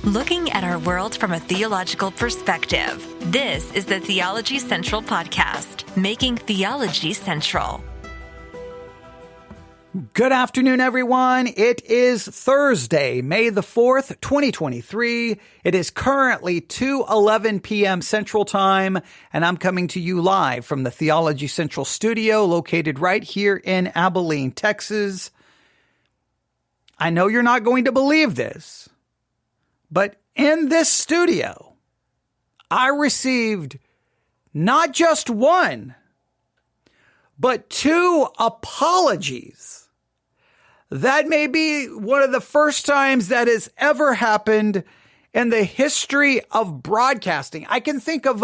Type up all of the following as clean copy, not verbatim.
Looking at our world from a theological perspective. This is the Theology Central Podcast, making theology central. Good afternoon, everyone. It is Thursday, May the 4th, 2023. It is currently 2:11 p.m. Central Time, and I'm coming to you live from the Theology Central studio located right here in Abilene, Texas. I know you're not going to believe this, but in this studio, I received not just one, but two apologies. That may be one of the first times that has ever happened in the history of broadcasting. I can think of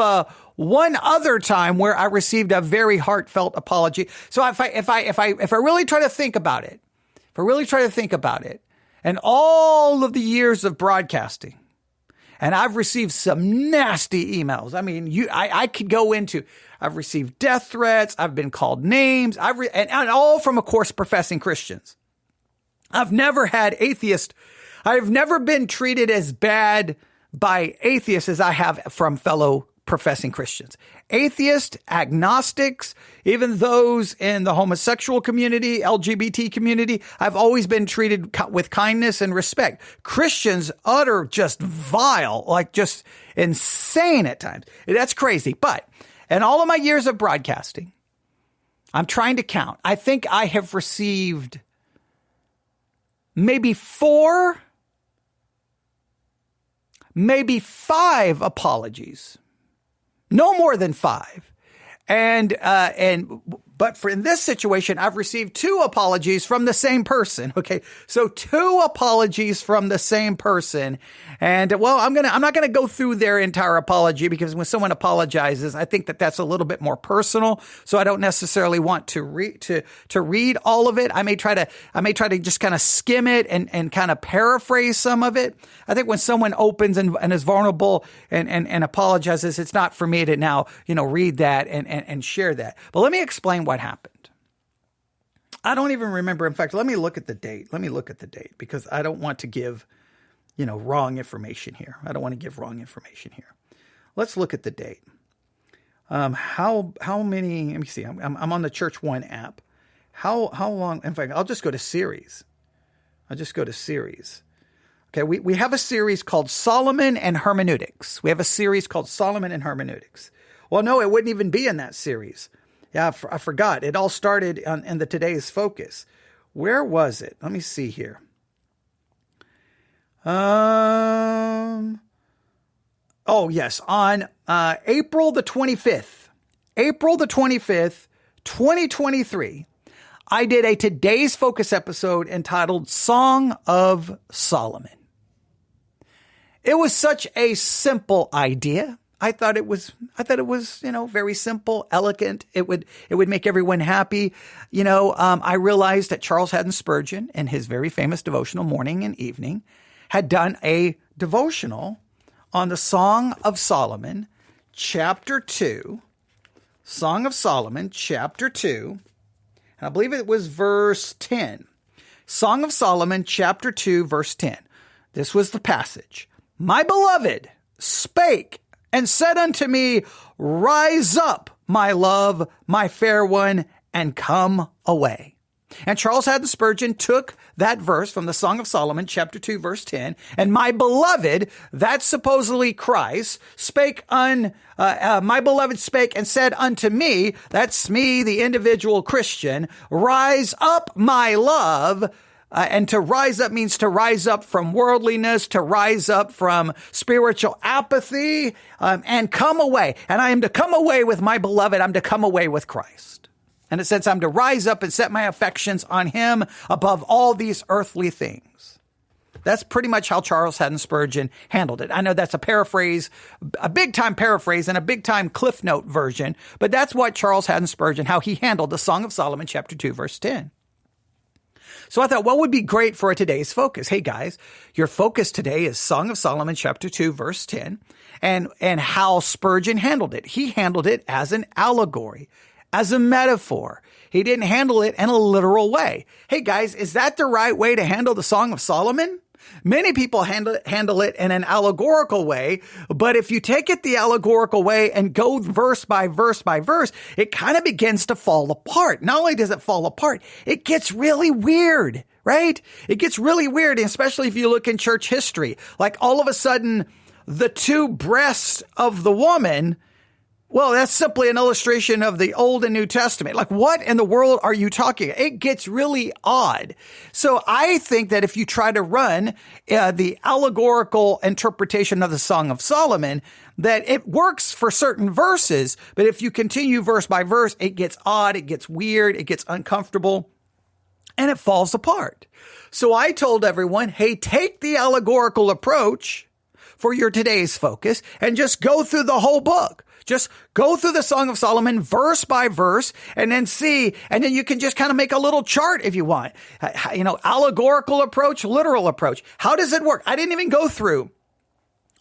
one other time where I received a very heartfelt apology. So if I really try to think about it, and all of the years of broadcasting, and I've received some nasty emails. I mean, I could go into, I've received death threats. I've been called names. And all from, of course, professing Christians. I've never been treated as bad by atheists as I have from fellow professing Christians. Atheists, agnostics, even those in the homosexual community, LGBT community, I've always been treated with kindness and respect. Christians, utter just vile, like just insane at times. That's crazy. But in all of my years of broadcasting, I'm trying to count. I think I have received maybe 4, maybe 5 apologies. No more than 5. But in this situation, I've received 2 apologies from the same person. Okay. So 2 apologies from the same person. And well, I'm not going to go through their entire apology because when someone apologizes, I think that that's a little bit more personal. So I don't necessarily want to read all of it. I may try to just kind of skim it and kind of paraphrase some of it. I think when someone opens and is vulnerable and apologizes, it's not for me to now, read that and share that. But let me explain what happened. I don't even remember. In fact, let me look at the date. Because I don't want to give, wrong information here. Let's look at the date. How many, let me see. I'm on the Church One app. How long? In fact, I'll just go to series. Okay. We have a series called Solomon and Hermeneutics. Well, no, it wouldn't even be in that series. Yeah, I forgot. It all started in the Today's Focus. Where was it? Let me see here. Oh, yes. On April the 25th, 2023, I did a Today's Focus episode entitled Song of Solomon. It was such a simple idea. I thought it was, very simple, elegant. It would make everyone happy. I realized that Charles Haddon Spurgeon, in his very famous devotional Morning and Evening, had done a devotional on the Song of Solomon, chapter 2. Song of Solomon, chapter 2. And I believe it was verse 10. Song of Solomon, chapter 2, verse 10. This was the passage. My beloved spake and said unto me, rise up, my love, my fair one, and come away. And Charles Haddon Spurgeon took that verse from the Song of Solomon, chapter 2, verse 10, and my beloved, that's supposedly Christ, my beloved spake and said unto me, that's me, the individual Christian, rise up, my love. And to rise up means to rise up from worldliness, to rise up from spiritual apathy, and come away. And I am to come away with my beloved. I'm to come away with Christ. And it says I'm to rise up and set my affections on him above all these earthly things. That's pretty much how Charles Haddon Spurgeon handled it. I know that's a paraphrase, a big time paraphrase and a big time Cliff Note version, but that's what Charles Haddon Spurgeon, how he handled the Song of Solomon, chapter 2, verse 10. So I thought, what would be great for today's focus? Hey guys, your focus today is Song of Solomon, chapter 2, verse 10, and how Spurgeon handled it. He handled it as an allegory. as a metaphor. He didn't handle it in a literal way. Hey guys, is that the right way to handle the Song of Solomon? Many people handle it in an allegorical way, but if you take it the allegorical way and go verse by verse by verse, it kind of begins to fall apart. Not only does it fall apart, it gets really weird, right? It gets really weird, especially if you look in church history. Like all of a sudden, the two breasts of the woman, well, that's simply an illustration of the Old and New Testament. Like, what in the world are you talking? It gets really odd. So I think that if you try to run the allegorical interpretation of the Song of Solomon, that it works for certain verses, but if you continue verse by verse, it gets odd, it gets weird, it gets uncomfortable, and it falls apart. So I told everyone, hey, take the allegorical approach for your today's focus and just go through the whole book. Just go through the Song of Solomon verse by verse and then see, and then you can just kind of make a little chart if you want. Allegorical approach, literal approach. How does it work? I didn't even go through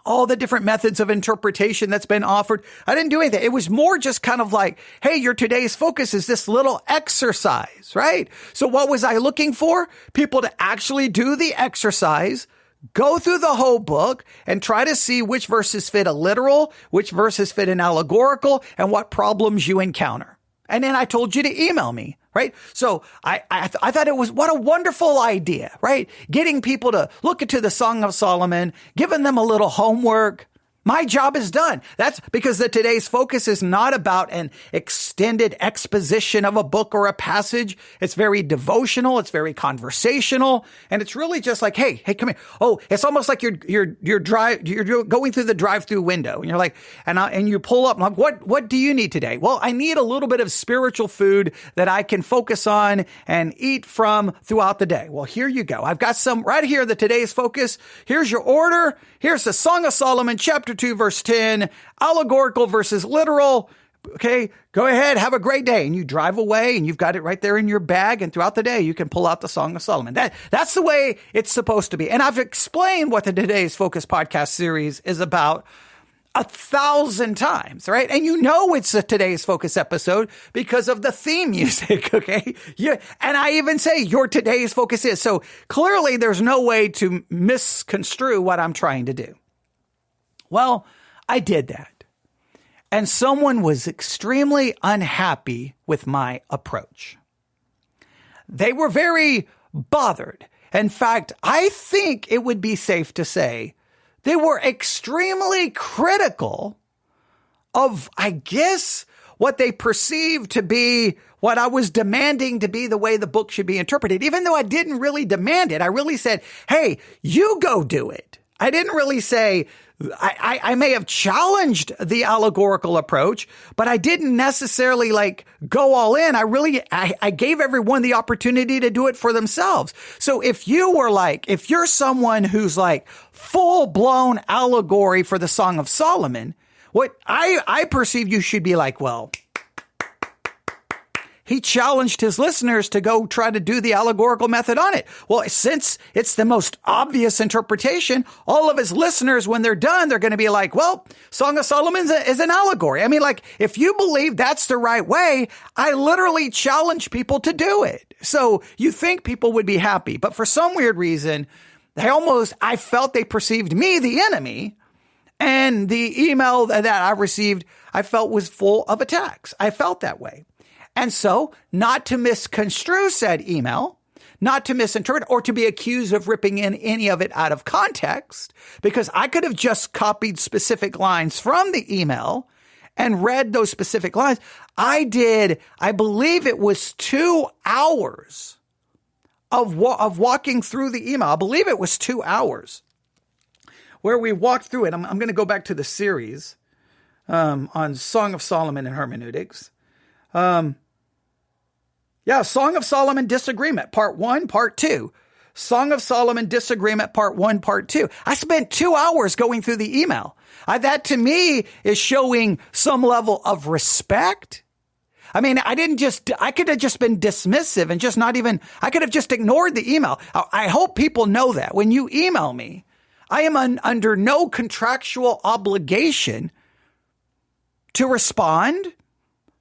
all the different methods of interpretation that's been offered. I didn't do anything. It was more just kind of like, hey, your today's focus is this little exercise, right? So what was I looking for? People to actually do the exercise, go through the whole book and try to see which verses fit a literal, which verses fit an allegorical, and what problems you encounter. And then I told you to email me, right? So I thought it was, what a wonderful idea, right? Getting people to look into the Song of Solomon, giving them a little homework. My job is done. That's because today's focus is not about an extended exposition of a book or a passage. It's very devotional. It's very conversational. And it's really just like, hey, come here. Oh, it's almost like you're going through the drive-through window and you're like, and you pull up. I'm like, what do you need today? Well, I need a little bit of spiritual food that I can focus on and eat from throughout the day. Well, here you go. I've got some right here, the today's focus. Here's your order. Here's the Song of Solomon, chapter 2, verse 10, allegorical versus literal. Okay, go ahead, have a great day. And you drive away and you've got it right there in your bag. And throughout the day, you can pull out the Song of Solomon. That's the way it's supposed to be. And I've explained what the Today's Focus podcast series is about 1,000 times, right? And you know it's a Today's Focus episode because of the theme music, okay? Yeah, and I even say your Today's Focus is. So clearly there's no way to misconstrue what I'm trying to do. Well, I did that. And someone was extremely unhappy with my approach. They were very bothered. In fact, I think it would be safe to say they were extremely critical of, I guess, what they perceived to be what I was demanding to be the way the book should be interpreted. Even though I didn't really demand it, I really said, hey, you go do it. I didn't really say, I may have challenged the allegorical approach, but I didn't necessarily go all in. I gave everyone the opportunity to do it for themselves. So if you're someone who's full blown allegory for the Song of Solomon, what I perceive you should be like, well, he challenged his listeners to go try to do the allegorical method on it. Well, since it's the most obvious interpretation, all of his listeners, when they're done, they're going to be like, well, Song of Solomon is an allegory. I mean, if you believe that's the right way, I literally challenge people to do it. So you think people would be happy. But for some weird reason, I felt they perceived me, the enemy, and the email that I received, I felt was full of attacks. I felt that way. And so, not to misconstrue said email, not to misinterpret or to be accused of ripping in any of it out of context, because I could have just copied specific lines from the email and read those specific lines. I believe it was 2 hours of walking through the email. I believe it was 2 hours where we walked through it. I'm going to go back to the series on Song of Solomon and hermeneutics. Song of Solomon Disagreement, Part 1, Part 2. Song of Solomon Disagreement, Part 1, Part 2. I spent 2 hours going through the email. That to me is showing some level of respect. I mean, I could have just been dismissive and I could have just ignored the email. I hope people know that when you email me, I am under no contractual obligation to respond,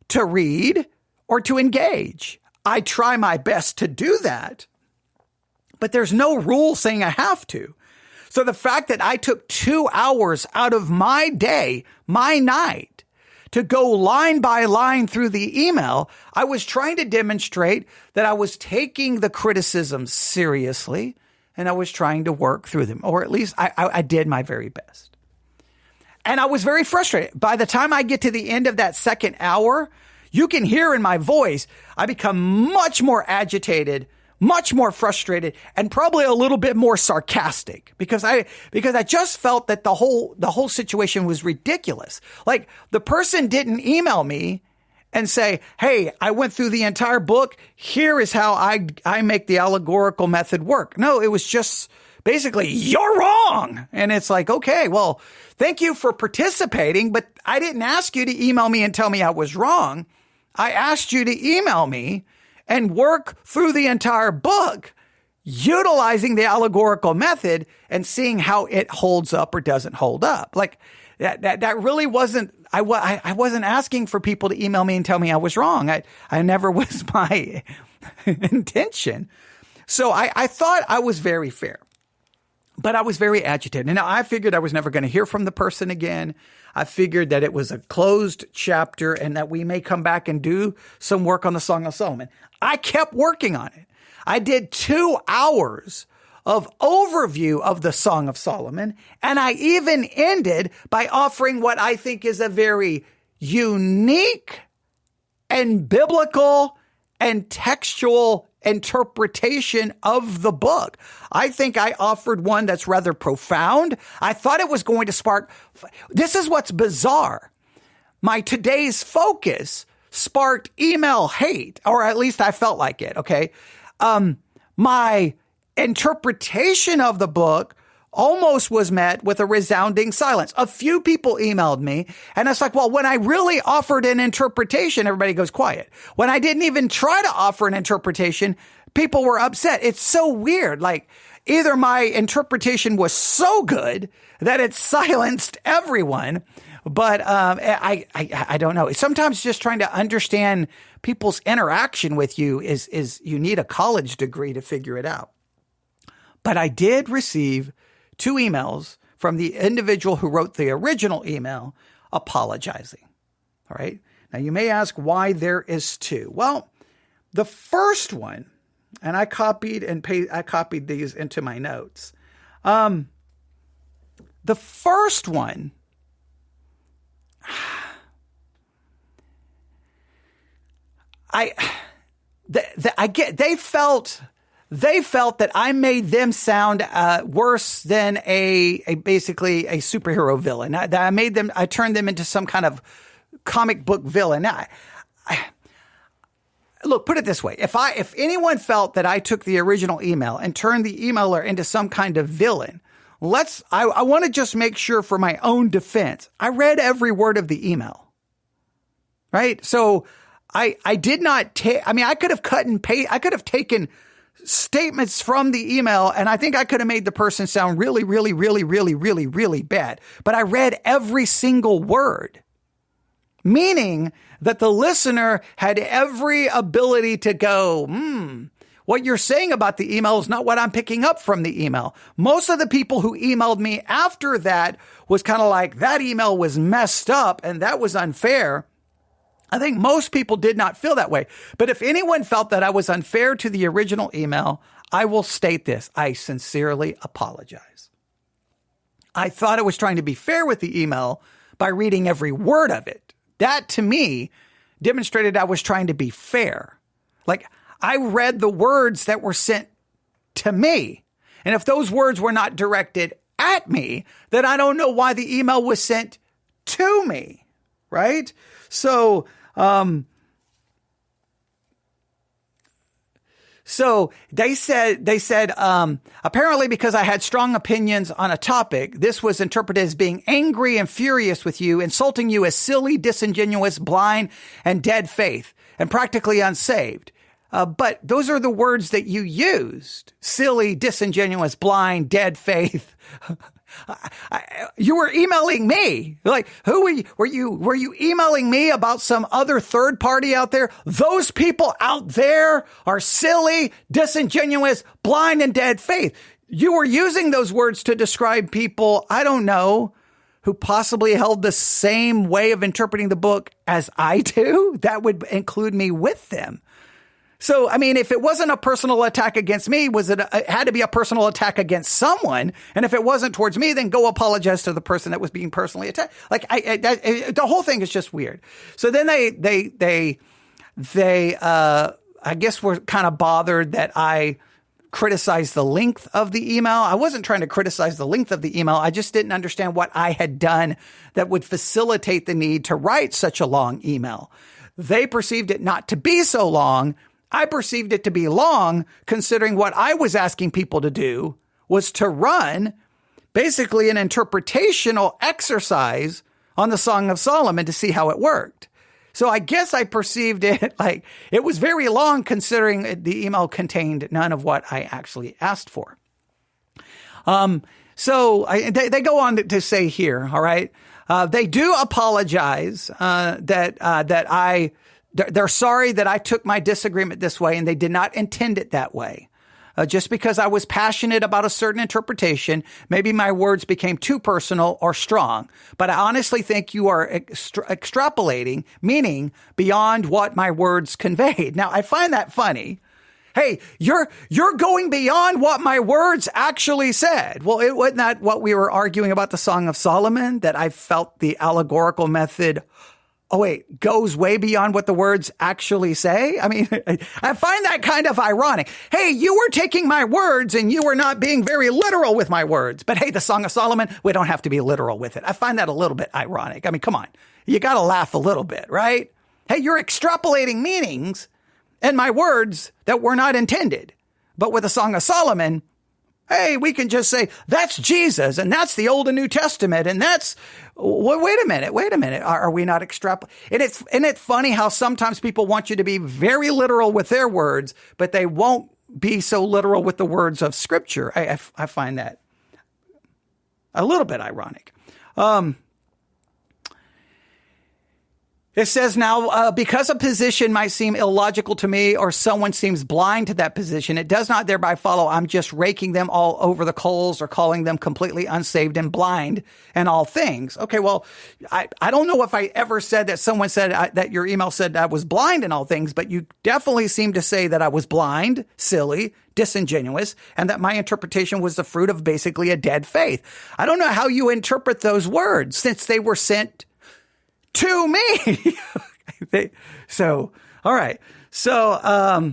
to read, or to engage. I try my best to do that, but there's no rule saying I have to. So the fact that I took 2 hours out of my day, my night, to go line by line through the email, I was trying to demonstrate that I was taking the criticisms seriously and I was trying to work through them, or at least I did my very best. And I was very frustrated. By the time I get to the end of that second hour, you can hear in my voice, I become much more agitated, much more frustrated, and probably a little bit more sarcastic because I just felt that the whole situation was ridiculous. Like, the person didn't email me and say, hey, I went through the entire book. Here is how I make the allegorical method work. No, it was just basically, you're wrong. And it's like, okay, well, thank you for participating, but I didn't ask you to email me and tell me I was wrong. I asked you to email me and work through the entire book, utilizing the allegorical method and seeing how it holds up or doesn't hold up. Like, that really wasn't, I wasn't asking for people to email me and tell me I was wrong. I never was my intention. So I thought I was very fair, but I was very agitated. And I figured I was never going to hear from the person again. I figured that it was a closed chapter and that we may come back and do some work on the Song of Solomon. I kept working on it. I did 2 hours of overview of the Song of Solomon, and I even ended by offering what I think is a very unique and biblical and textual interpretation of the book. I think I offered one that's rather profound. I thought it was going to spark. This is what's bizarre. My today's focus sparked email hate, or at least I felt like it. Okay. My interpretation of the book almost was met with a resounding silence. A few people emailed me, and it's like, well, when I really offered an interpretation, everybody goes quiet. When I didn't even try to offer an interpretation, people were upset. It's so weird. Like, either my interpretation was so good that it silenced everyone, but I don't know. Sometimes just trying to understand people's interaction with you is you need a college degree to figure it out. But I did receive 2 emails from the individual who wrote the original email apologizing. All right. Now you may ask why there is 2. Well, the first one, and I copied these into my notes. The first one, they felt that I made them sound worse than basically a superhero villain. I turned them into some kind of comic book villain. Now, look, put it this way. If anyone felt that I took the original email and turned the emailer into some kind of villain, I want to just make sure for my own defense, I read every word of the email, right? So I did not take, I could have cut and paste, I could have taken statements from the email, and I think I could have made the person sound really, really, really, really, really, really bad. But I read every single word, meaning that the listener had every ability to go, what you're saying about the email is not what I'm picking up from the email. Most of the people who emailed me after that was kind of like, that email was messed up and that was unfair. I think most people did not feel that way. But if anyone felt that I was unfair to the original email, I will state this. I sincerely apologize. I thought I was trying to be fair with the email by reading every word of it. That, to me, demonstrated I was trying to be fair. Like, I read the words that were sent to me. And if those words were not directed at me, then I don't know why the email was sent to me, right? So they said, apparently because I had strong opinions on a topic, this was interpreted as being angry and furious with you, insulting you as silly, disingenuous, blind, and dead faith, and practically unsaved. But those are the words that you used. Silly, disingenuous, blind, dead faith. You were emailing me. Like, who were you? Were you emailing me about some other third party out there? Those people out there are silly, disingenuous, blind, and dead faith. You were using those words to describe people, I don't know, who possibly held the same way of interpreting the book as I do. That would include me with them. So, I mean, if it wasn't a personal attack against me, it had to be a personal attack against someone. And if it wasn't towards me, then go apologize to the person that was being personally attacked. Like, the whole thing is just weird. So then they I guess were kind of bothered that I criticized the length of the email. I wasn't trying to criticize the length of the email. I just didn't understand what I had done that would facilitate the need to write such a long email. They perceived it not to be so long. I perceived it to be long, considering what I was asking people to do was to run basically an interpretational exercise on the Song of Solomon to see how it worked. So I guess I perceived it like it was very long, considering the email contained none of what I actually asked for. So they go on to say here, all right, they do apologize they're sorry that I took my disagreement this way, and they did not intend it that way. Just because I was passionate about a certain interpretation, maybe my words became too personal or strong. But I honestly think you are extrapolating meaning beyond what my words conveyed. Now, I find that funny. Hey, you're going beyond what my words actually said. Well, wasn't that what we were arguing about the Song of Solomon, that I felt the allegorical method goes way beyond what the words actually say? I mean, I find that kind of ironic. Hey, you were taking my words and you were not being very literal with my words. But hey, the Song of Solomon, we don't have to be literal with it. I find that a little bit ironic. I mean, come on. You got to laugh a little bit, right? Hey, you're extrapolating meanings in my words that were not intended. But with the Song of Solomon, hey, we can just say, that's Jesus, and that's the Old and New Testament, and that's, wait a minute. Are we not extrapolating? And it's funny how sometimes people want you to be very literal with their words, but they won't be so literal with the words of Scripture. I find that a little bit ironic. It says now, because a position might seem illogical to me or someone seems blind to that position, it does not thereby follow I'm just raking them all over the coals or calling them completely unsaved and blind in all things. Okay, well, I don't know if I ever said that someone said that your email said I was blind in all things, but you definitely seem to say that I was blind, silly, disingenuous, and that my interpretation was the fruit of basically a dead faith. I don't know how you interpret those words since they were sent to me. All right. So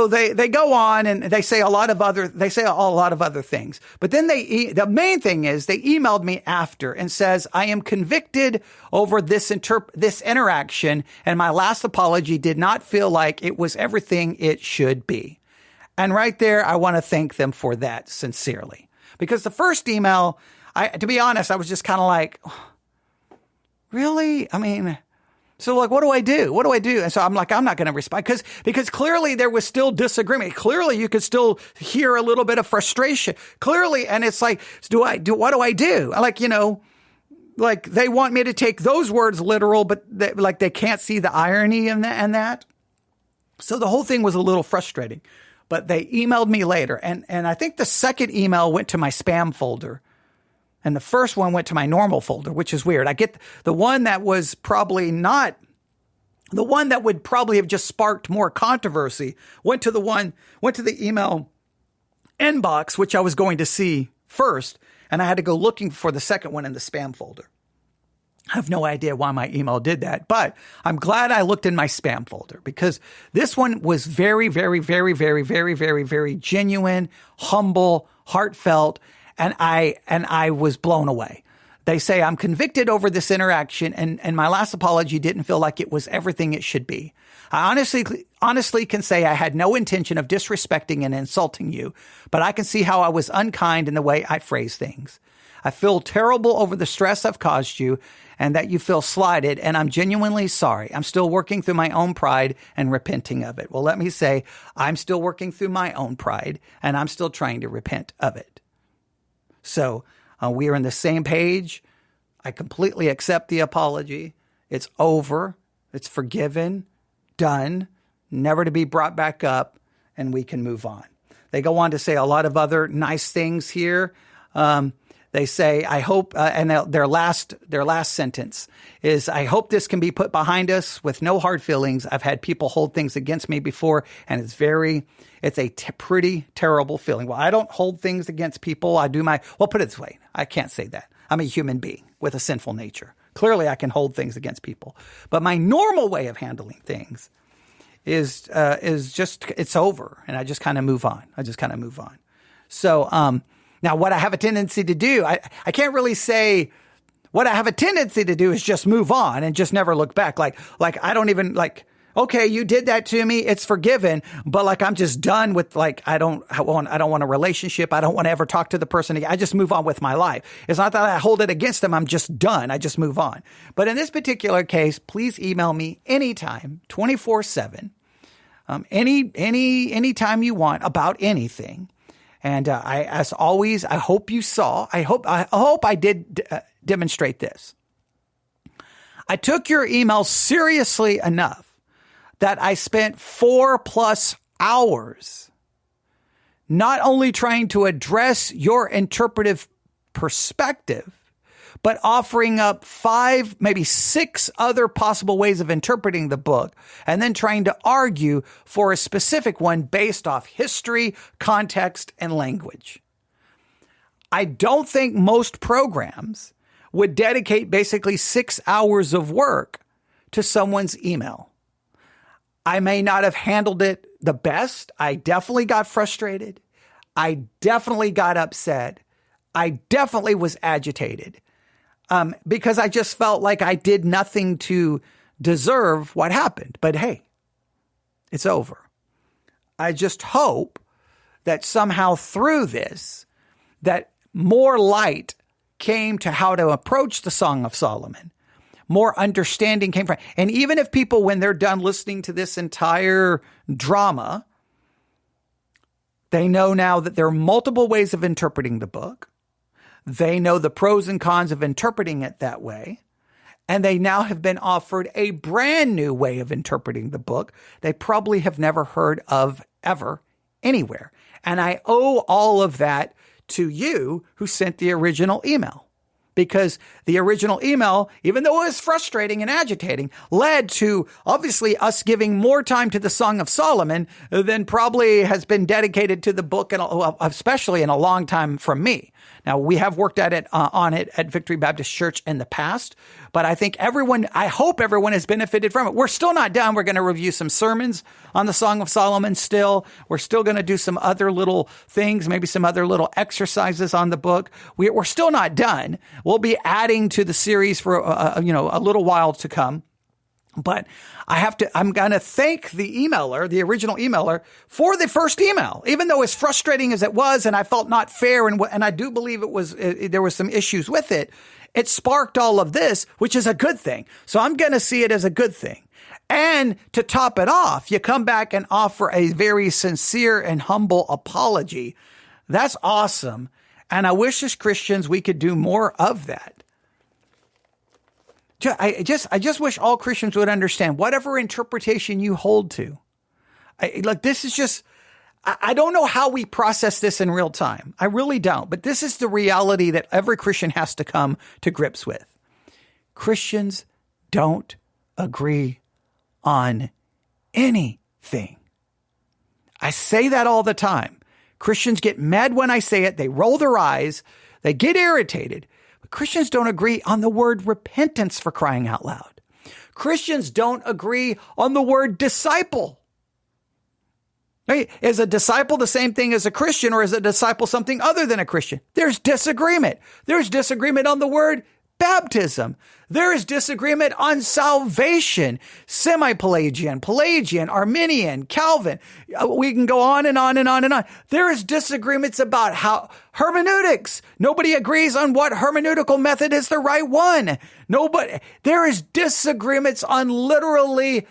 they go on and they say a lot of other things. But then the main thing is they emailed me after and says, I am convicted over this interaction, and my last apology did not feel like it was everything it should be. And right there, I want to thank them for that sincerely. Because the first email, to be honest, I was just kind of like, really? I mean, so like, what do I do? What do I do? And so I'm like, I'm not going to respond because clearly there was still disagreement. Clearly you could still hear a little bit of frustration. Clearly. And it's like, what do I do? Like, like they want me to take those words literal, but they can't see the irony in that. So the whole thing was a little frustrating. But they emailed me later, and I think the second email went to my spam folder, and the first one went to my normal folder, which is weird. I get the one that was probably not the one that would probably have just sparked more controversy. Went to the email inbox, which I was going to see first, and I had to go looking for the second one in the spam folder. I have no idea why my email did that, but I'm glad I looked in my spam folder because this one was very, very, very, very, very, very, very genuine, humble, heartfelt, and I was blown away. They say, I'm convicted over this interaction, and my last apology didn't feel like it was everything it should be. I honestly can say I had no intention of disrespecting and insulting you, but I can see how I was unkind in the way I phrased things. I feel terrible over the stress I've caused you and that you feel slighted, and I'm genuinely sorry. I'm still working through my own pride and repenting of it. Well, let me say, I'm still working through my own pride, and I'm still trying to repent of it. So we are on the same page. I completely accept the apology. It's over. It's forgiven, done, never to be brought back up, and we can move on. They go on to say a lot of other nice things here. They say, I hope, and their last sentence is, I hope this can be put behind us with no hard feelings. I've had people hold things against me before, and it's a pretty terrible feeling. Well, I don't hold things against people. Put it this way. I can't say that. I'm a human being with a sinful nature. Clearly, I can hold things against people. But my normal way of handling things is just, it's over, and I just kind of move on. So, now, what I have a tendency to do, I can't really say what I have a tendency to do is just move on and just never look back. Like I don't even okay, you did that to me. It's forgiven. But I'm just done with I don't want a relationship. I don't want to ever talk to the person again. I just move on with my life. It's not that I hold it against them. I'm just done. I just move on. But in this particular case, please email me anytime, 24/7, anytime you want about anything. And as always, I hope you saw. I hope I did demonstrate this. I took your email seriously enough that I spent 4+ hours not only trying to address your interpretive perspective, but offering up 5, maybe 6 other possible ways of interpreting the book, and then trying to argue for a specific one based off history, context, and language. I don't think most programs would dedicate basically 6 hours of work to someone's email. I may not have handled it the best. I definitely got frustrated. I definitely got upset. I definitely was agitated. Because I just felt like I did nothing to deserve what happened. But hey, it's over. I just hope that somehow through this, that more light came to how to approach the Song of Solomon. More understanding came from, and even if people, when they're done listening to this entire drama, they know now that there are multiple ways of interpreting the book. They know the pros and cons of interpreting it that way. And they now have been offered a brand new way of interpreting the book they probably have never heard of ever anywhere. And I owe all of that to you who sent the original email. Because the original email, even though it was frustrating and agitating, led to obviously us giving more time to the Song of Solomon than probably has been dedicated to the book, and especially in a long time from me. Now, we have worked at it on it at Victory Baptist Church in the past, but I hope everyone has benefited from it. We're still not done. We're going to review some sermons on the Song of Solomon still. We're still going to do some other little things, maybe some other little exercises on the book. We're still not done. We'll be adding to the series for a little while to come. But I'm going to thank the original emailer, for the first email, even though as frustrating as it was, and I felt not fair, and I do believe there was some issues with it. It sparked all of this, which is a good thing. So I'm going to see it as a good thing. And to top it off, you come back and offer a very sincere and humble apology. That's awesome. And I wish as Christians we could do more of that. I just wish all Christians would understand whatever interpretation you hold to. This is just, I don't know how we process this in real time. I really don't. But this is the reality that every Christian has to come to grips with. Christians don't agree on anything. I say that all the time. Christians get mad when I say it. They roll their eyes. They get irritated. Christians don't agree on the word repentance, for crying out loud. Christians don't agree on the word disciple. Right? Is a disciple the same thing as a Christian, or is a disciple something other than a Christian? There's disagreement. There's disagreement on the word baptism. There is disagreement on salvation. Semi-Pelagian, Pelagian, Arminian, Calvin. We can go on and on and on and on. There is disagreements about how hermeneutics. Nobody agrees on what hermeneutical method is the right one. There is disagreements on literally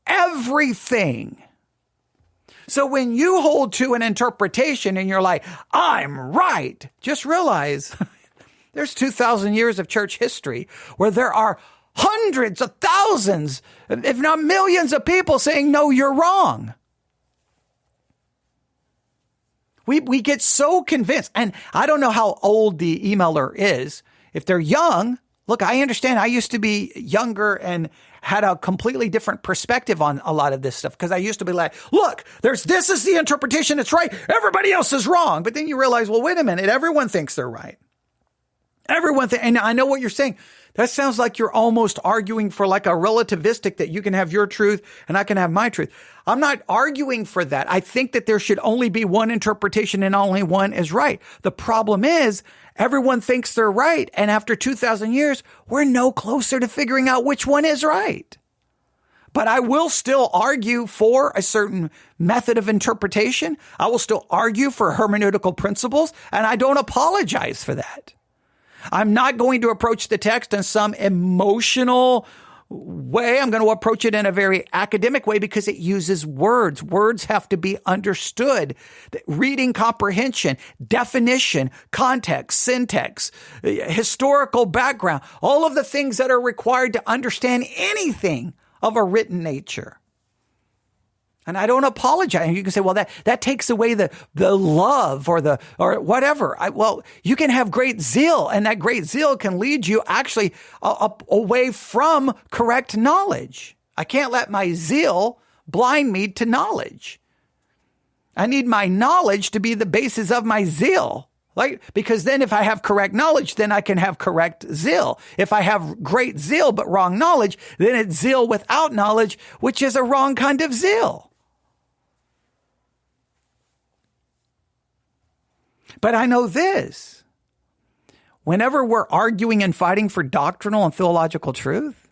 everything. So when you hold to an interpretation and you're like, I'm right, just realize there's 2,000 years of church history where there are hundreds of thousands, if not millions of people saying, no, you're wrong. We get so convinced. And I don't know how old the emailer is. If they're young, look, I understand. I used to be younger and had a completely different perspective on a lot of this stuff because I used to be like, look, this is the interpretation that's right. Everybody else is wrong. But then you realize, well, wait a minute. Everyone thinks they're right. And I know what you're saying. That sounds like you're almost arguing for like a relativistic that you can have your truth and I can have my truth. I'm not arguing for that. I think that there should only be one interpretation and only one is right. The problem is everyone thinks they're right. And after 2,000 years, we're no closer to figuring out which one is right. But I will still argue for a certain method of interpretation. I will still argue for hermeneutical principles, and I don't apologize for that. I'm not going to approach the text in some emotional way. I'm going to approach it in a very academic way because it uses words. Words have to be understood. Reading comprehension, definition, context, syntax, historical background, all of the things that are required to understand anything of a written nature. And I don't apologize. You can say, well, that takes away the love or whatever. Well, you can have great zeal, and that great zeal can lead you actually away from correct knowledge. I can't let my zeal blind me to knowledge. I need my knowledge to be the basis of my zeal. Because then if I have correct knowledge, then I can have correct zeal. If I have great zeal but wrong knowledge, then it's zeal without knowledge, which is a wrong kind of zeal. But I know this. Whenever we're arguing and fighting for doctrinal and theological truth,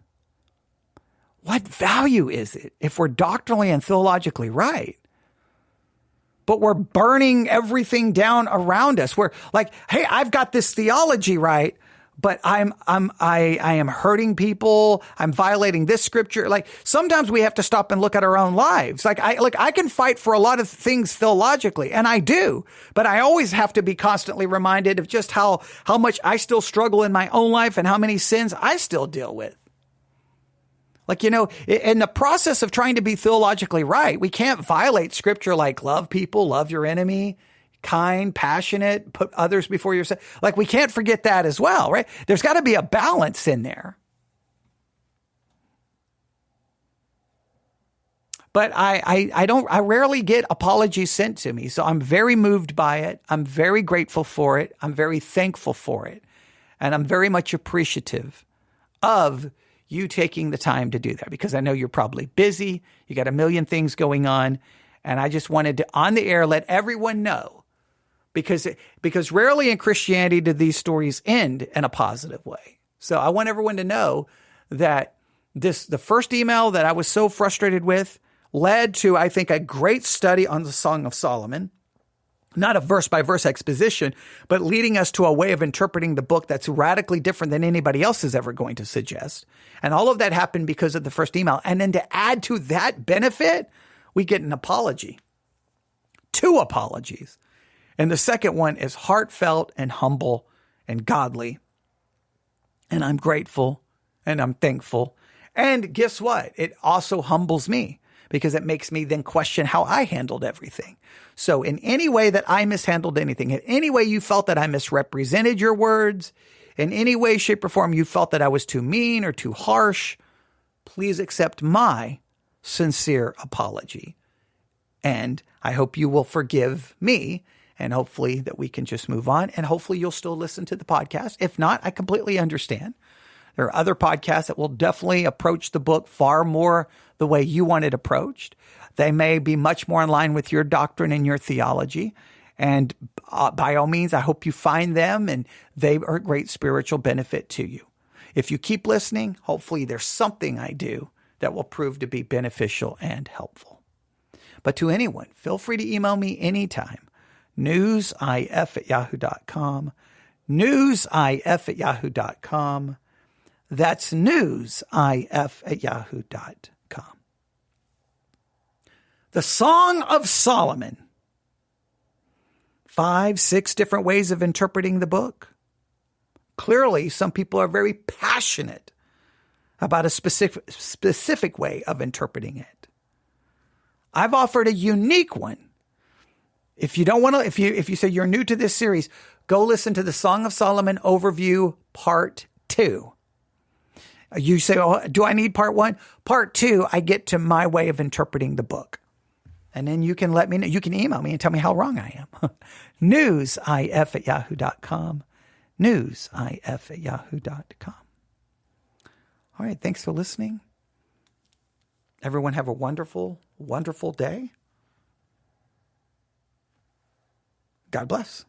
what value is it if we're doctrinally and theologically right? But we're burning everything down around us. We're like, hey, I've got this theology right, but I am hurting people. I'm violating this scripture. Like sometimes we have to stop and look at our own lives. I can fight for a lot of things theologically, and I do, but I always have to be constantly reminded of just how much I still struggle in my own life and how many sins I still deal with. In the process of trying to be theologically right, we can't violate scripture like love people, love your enemy, kind, passionate, put others before yourself. We can't forget that as well, right? There's got to be a balance in there. But I rarely get apologies sent to me. So I'm very moved by it. I'm very grateful for it. I'm very thankful for it. And I'm very much appreciative of you taking the time to do that because I know you're probably busy. You got a million things going on. And I just wanted to, on the air, let everyone know because rarely in Christianity do these stories end in a positive way. So I want everyone to know that the first email that I was so frustrated with led to, I think, a great study on the Song of Solomon. Not a verse-by-verse exposition, but leading us to a way of interpreting the book that's radically different than anybody else is ever going to suggest. And all of that happened because of the first email. And then to add to that benefit, we get an apology. 2 apologies. And the second one is heartfelt and humble and godly. And I'm grateful and I'm thankful. And guess what? It also humbles me because it makes me then question how I handled everything. So in any way that I mishandled anything, in any way you felt that I misrepresented your words, in any way, shape, or form you felt that I was too mean or too harsh, please accept my sincere apology. And I hope you will forgive me, and hopefully that we can just move on, and hopefully you'll still listen to the podcast. If not, I completely understand. There are other podcasts that will definitely approach the book far more the way you want it approached. They may be much more in line with your doctrine and your theology. And by all means, I hope you find them and they are a great spiritual benefit to you. If you keep listening, hopefully there's something I do that will prove to be beneficial and helpful. But to anyone, feel free to email me anytime. newsif@yahoo.com. newsif@yahoo.com. That's newsif@yahoo.com. The Song of Solomon. 5, 6 different ways of interpreting the book. Clearly, some people are very passionate about a specific way of interpreting it. I've offered a unique one. If you don't want to, if you say you're new to this series, go listen to the Song of Solomon Overview Part 2. You say, oh, do I need Part 1? Part 2, I get to my way of interpreting the book. And then you can let me know. You can email me and tell me how wrong I am. newsif@yahoo.com. newsif@yahoo.com. All right. Thanks for listening. Everyone have a wonderful, wonderful day. God bless.